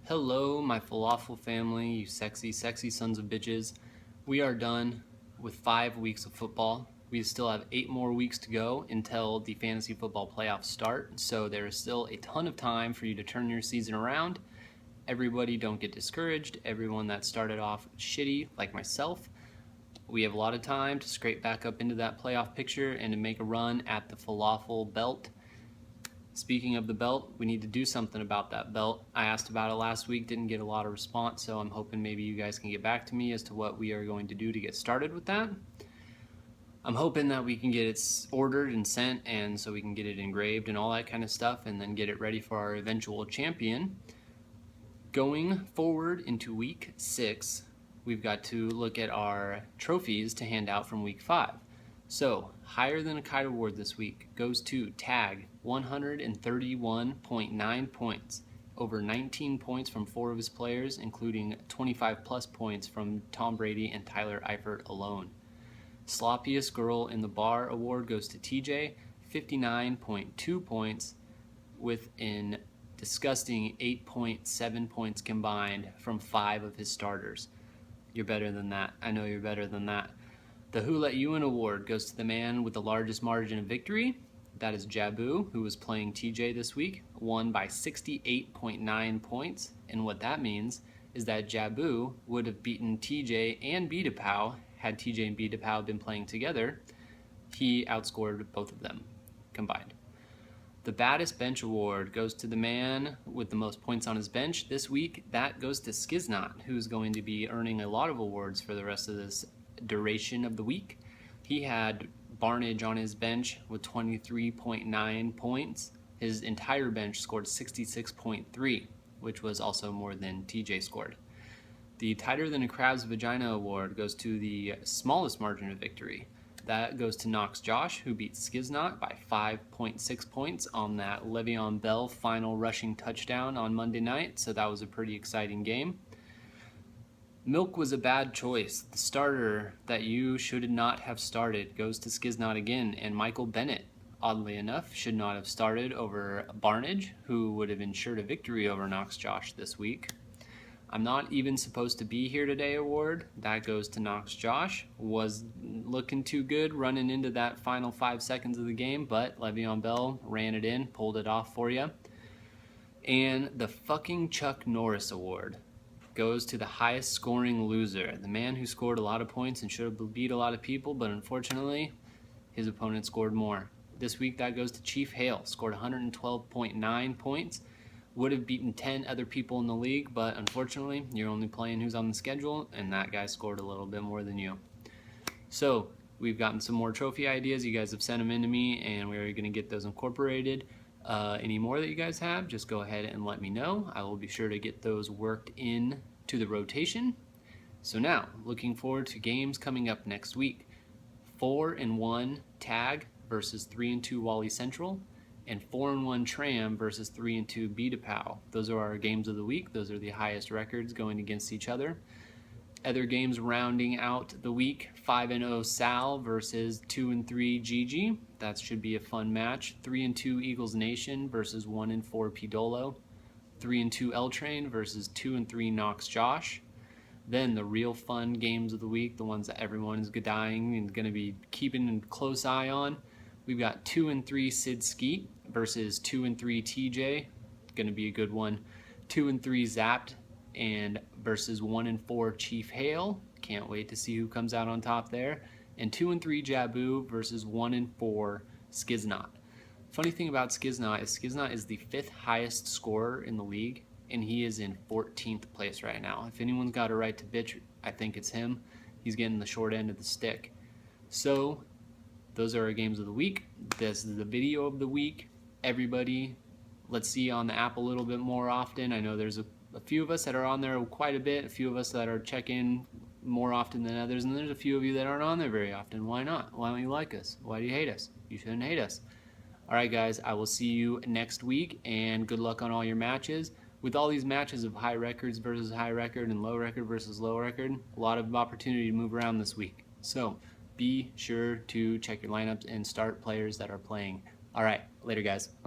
Hello, my falafel family, you sexy, sexy sons of bitches. We are done with 5 weeks of football. We still have 8 more weeks to go until the fantasy football playoffs start, so there is still a ton of time for you to turn your season around. Everybody don't get discouraged. Everyone that started off shitty, like myself, we have a lot of time to scrape back up into that playoff picture and to make a run at the falafel belt. Speaking of the belt, we need to do something about that belt. I asked about it last week, didn't get a lot of response, so I'm hoping maybe you guys can get back to me as to what we are going to do to get started with that. I'm hoping that we can get it ordered and sent, and so we can get it engraved and all that kind of stuff, and then get it ready for our eventual champion. Going forward into week 6, we've got to look at our trophies to hand out from week 5. So, higher than a kite award this week goes to Tag, 131.9 points, over 19 points from 4 of his players, including 25 plus points from Tom Brady and Tyler Eifert alone. Sloppiest Girl in the Bar award goes to TJ, 59.2 points, with an disgusting 8.7 points combined from 5 of his starters. You're better than that. I know you're better than that. The Who Let You In award goes to the man with the largest margin of victory. That is Jabu, who was playing TJ this week, won by 68.9 points. And what that means is that Jabu would have beaten TJ and Betapow had TJ and Betapow been playing together. He outscored both of them combined. The Baddest Bench award goes to the man with the most points on his bench this week. That goes to Skiznot, who's going to be earning a lot of awards for the rest of this duration of the week. He had Barnage on his bench with 23.9 points. His entire bench scored 66.3, which was also more than TJ scored. The Tighter Than a Crab's Vagina award goes to the smallest margin of victory. That goes to Knox Josh, who beat Skiznot by 5.6 points on that Le'Veon Bell final rushing touchdown on Monday night, so that was a pretty exciting game. Milk was a bad choice. The starter that you should not have started goes to Skiznot again, and Michael Bennett, oddly enough, should not have started over Barnage, who would have ensured a victory over Knox Josh this week. I'm not even supposed to be here today award. That goes to Knox Josh. Was looking too good running into that final 5 seconds of the game, but Le'Veon Bell ran it in, pulled it off for you. And the fucking Chuck Norris award goes to the highest scoring loser, the man who scored a lot of points and should have beat a lot of people, but unfortunately, his opponent scored more. This week, that goes to Chief Hale, scored 112.9 points. Would have beaten 10 other people in the league, but unfortunately, you're only playing who's on the schedule, and that guy scored a little bit more than you. So, we've gotten some more trophy ideas. You guys have sent them in to me, and we're going to get those incorporated. Any more that you guys have, just go ahead and let me know. I will be sure to get those worked in to the rotation. So now, looking forward to games coming up next week. 4-1 Tag versus 3-2 Wally Central, and 4-1 Tram versus 3-2 Betapow. Those are our games of the week. Those are the highest records going against each other. Other games rounding out the week: 5-0 Sal versus 2-3 Gigi. That should be a fun match. 3-2 Eagles Nation versus 1-4 Pidolo. 3-2 L Train versus 2-3 Knox Josh. Then the real fun games of the week, the ones that everyone is dying and going to be keeping a close eye on. We've got 2-3 Sid Skeet versus 2-3 TJ. Going to be a good one. 2-3 Zapped and versus 1-4 Chief Hale. Can't wait to see who comes out on top there. And 2-3 Jabu versus 1-4 Skiznot. Funny thing about Skiznot is the 5th highest scorer in the league, and he is in 14th place right now. If anyone's got a right to bitch, I think it's him. He's getting the short end of the stick. So, those are our games of the week. This is the video of the week. Everybody, let's see on the app a little bit more often. I know there's a few of us that are on there quite a bit, a few of us that are checking more often than others, and there's a few of you that aren't on there very often. Why not? Why don't you like us? Why do you hate us? You shouldn't hate us. All right, guys, I will see you next week, and good luck on all your matches. With all these matches of high records versus high record and low record versus low record, a lot of opportunity to move around this week. So be sure to check your lineups and start players that are playing. All right, later, guys.